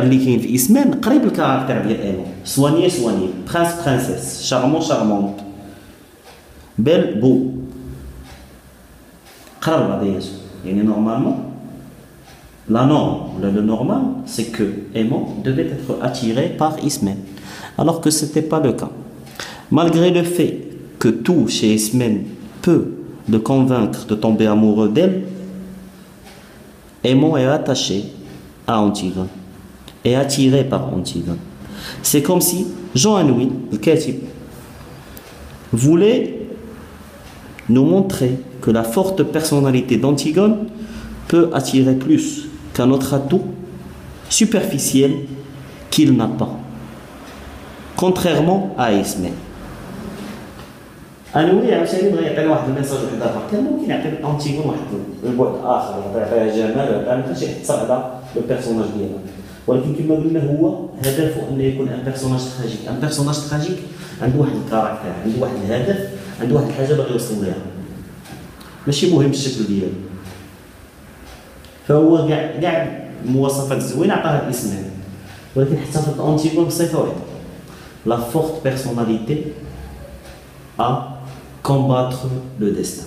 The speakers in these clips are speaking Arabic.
اللي كاين في اسمان قريب الكاركتر ديال ايمون. سواني سواني، برانس برانسيس، شارمون شارمونت، بيل بو، قراب بعضياتهم. يعني نورمالمون la norme ou le normal c'est que Aimon devait être attiré par Ismen, alors que ce n'était pas le cas. Malgré le fait que tout chez Ismen peut le convaincre de tomber amoureux d'elle, Aimon est attaché à Antigone et attiré par Antigone. C'est comme si Jean-Louis, le Katib, voulait nous montrer que la forte personnalité d'Antigone peut attirer plus qu'un autre atout superficiel qu'il n'a pas, contrairement à Ismaël. أنوي عاوتاني بغا يعطينا واحد الميساج واحد آخر، كان ممكن يعطي أنتيغون واحد البعد آخر، يعطيها جمال، ما كانش يحتفظ على لو بيرسوناج ديالها، ولكن كما قلنا هو هدفه أن يكون ان بيرسوناج تراجيك، ان بيرسوناج تراجيك عنده واحد الكاركتير، عنده واحد الهدف، عنده واحد الحاجة باغي يوصل ليها، ماشي مهم الشكل ديالو. فهو كاع المواصفات الزوينه عطاها الاسم هذا، ولكن حتى في الانتيغون بصفه واحده، لا فورت بيرسوناليتي ا كومباتر لو ديستان.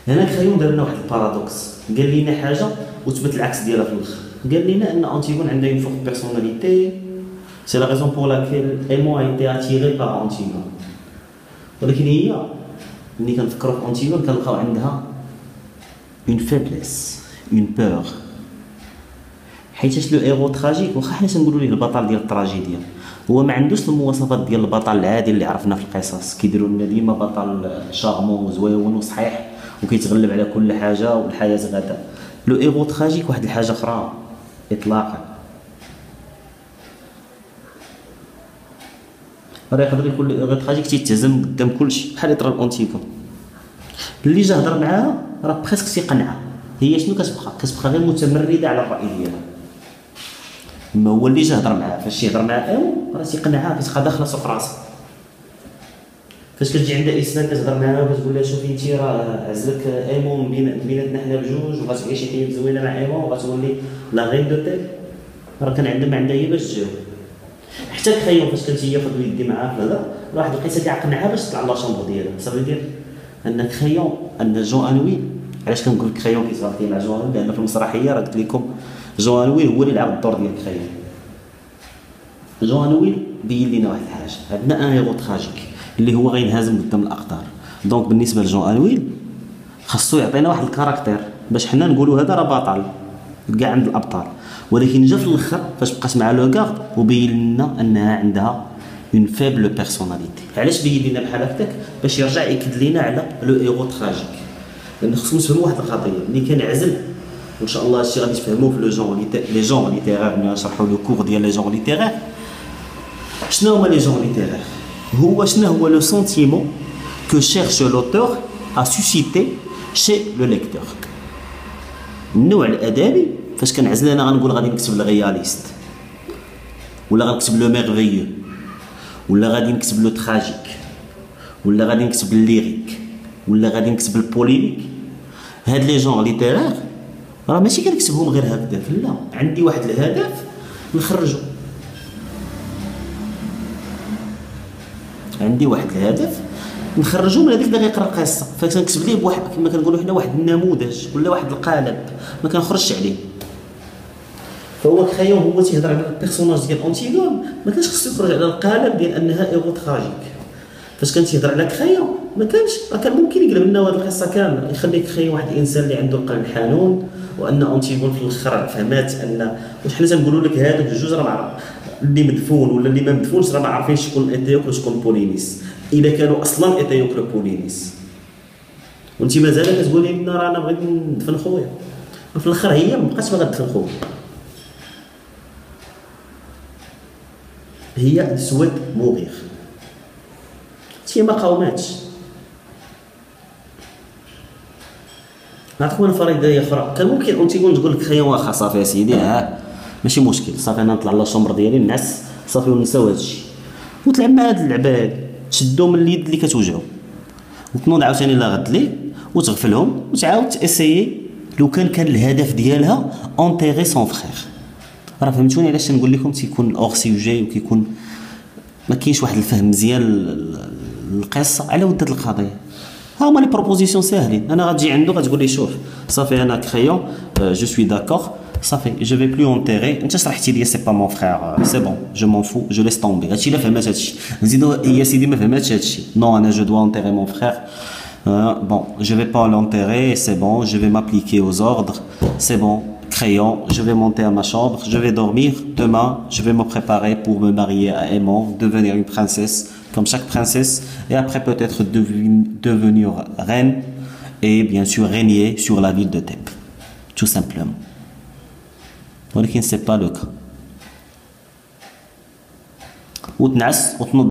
هنا كريون دار لنا واحد البارادوكس، قال لنا حاجه وثبت العكس ديالها في الاخر. قال لنا ان انتيغون عندها اون فورت بيرسوناليتي، سي لا ريزون بور لاكيل ايمون ا ايتي اتيري بار انتيغون، ولكن هي ملي كنفكروا في انتيغون كنلقاو عندها اون فيبليس، اون بور، حيتاش لو ايرو تراجيك واخا حنا تنقولوا ليه البطل ديال التراجيديا، هو ما عندوش المواصفات ديال البطل العادي اللي عرفنا في القصص، كيديروا لنا ديما بطل شارمون وزويون وصحيح وكيتغلب على كل حاجه والحياه غدا. لو ايرو تراجيك واحد الحاجه اخرى اطلاقا. راه يقدر يكون لو تراجيك تيتهزم قدام كلشي بحال يطرى الانتيغون. اللي جا هضر معاها راه بريسك تيقنعها، هي شنو كتبقى؟ كتبقى غير متمرده على الراي ديالها. اما هو اللي جا هضر معاها، فاش يهضر معاها راه تيقنعها، كتبقى داخله سوق راسها. فاش كتجي عندها اسنان كتهضر معاها وكتقول لها شوفي انت راه عزلك ايمون بيناتنا حنا بجوج وغتعيشي حياه زوينه مع ايمون وغتولي لا غين دو تيل، راه كان عندها ما عندها هي باش تجاوب. حتى كريون فاش كانت هي خد يدي معاها في الهضره، راه واحد القصه كيعقنعها باش تطلع لا شومبر ديالها. صافي دير ان كريون، ان جون انوي، علاش كنقول كريون كيتغلطي مع جون انوي؟ لان في المسرحيه راه قلت لكم جون انوي هو اللي لعب الدور ديال كريون. جون انوي بين لينا واحد الحاجه، عندنا ان هيرو تراجيك اللي هو غينهزم قدام الاقدار، دونك بالنسبه لجون انوي خاصو يعطينا واحد الكاركتير باش حنا نقولوا هذا راه بطل كاع عند الابطال. ولكن جا في الاخر فاش بقات مع لو كارد وبين لنا انها عندها اون فيبل بيرسوناليتي. علاش بين لنا بحال هكاك؟ باش يرجع ياكد لينا على لو ايرو تراجيك. لان خصكم تفهموا واحد القضيه، ملي كنعزل وان شاء الله هادشي غادي تفهموه في لو جون لي جون ليتيرير، ملي نشرحوا لو كور ديال لي جون ليتيرير. شنو هما لي جون ليتيرير؟ هو شنو هو لو سونتيمون كو شيرش لوتور ا سوسيتي شي لو ليكتور. النوع الادبي فاش كنعزل انا غنقول غادي نكتب الرياليست، ولا غنكتب لو ميرفيو، ولا غادي نكتب لو تراجيك، ولا غادي نكتب الليريك، ولا غادي نكتب البوليميك. هاد لي جون ليتيرير راه ماشي كنكتبهم غير هكذا، لا، عندي واحد الهدف نخرجو، عندي واحد الهدف نخرجو من هذيك اللي غيقرا القصه، فكنكتب ليه بواحد كما كنقولوا حنا واحد النموذج ولا واحد القالب ما كنخرجش عليه. فهو كريون هو تيهضر على البيرسوناج ديال انتيغون، ما كانش خصو يخرج على القالب ديال انها ايرو تراجيك. فاش كان تيهضر على كريون ما كانش، راه كان ممكن يقلب لنا هذه القصه كامله، يخلي كريون واحد الانسان اللي عنده قلب حنون، وان انتيغون في الاخر فهمات ان، واش حنا تنقولوا لك هادوك الجوج راه اللي مدفون ولا اللي ما مدفونش راه ما عارفين شكون ايتيوك وشكون بولينيس، اذا كانوا اصلا ايتيوك ولا بولينيس. وانت مازال كتقولي لنا راه انا بغيت ندفن خويا، وفي الاخر هي ما بقاتش باغا تدفن خويا، هي سويت موغيغ، هي ما قاوماتش. نعطيكم انا فريضه اخرى، كان ممكن انتيغون تقول لك خيا واخا صافي يا سيدي ماشي مشكل، صافي انا نطلع للشومبر ديالي نعس صافي ونساو هادشي، وتلعب مع هاد اللعباد، تشدو من اليد اللي كتوجعو وتنوض عاوتاني لا غد ليه وتغفلهم وتعاود تاسيي لو كان الهدف ديالها انتيغي سون فخير. راه فهمتوني علاش نقول لكم تيكون اور سوجي وكيكون ما كاينش واحد الفهم مزيان القصه على ود هاد القضيه. ها هما لي بروبوزيسيون ساهلين. انا غتجي عنده غتقول لي شوف صافي انا كريون جو سوي داكور صافي جو في بلو اونتيغي. انت شرحتي لي سي با مون فخير سي بون جو مون فو جو ليس طومبي. هادشي لا فهمات هادشي. نزيدو يا سيدي ما فهماتش هادشي. نو انا جو دوا اونتيغي مون فخير bon je vais pas l'enterrer c'est bon je vais m'appliquer aux ordres c'est bon crayon je vais monter à ma chambre je vais dormir demain je vais me préparer pour me marier à Aimant devenir une princesse comme chaque princesse et après peut-être devenir reine et bien sûr régner sur la ville de Thèbes tout simplement. ولكن c'est pas le cas. وتنعس وتنوض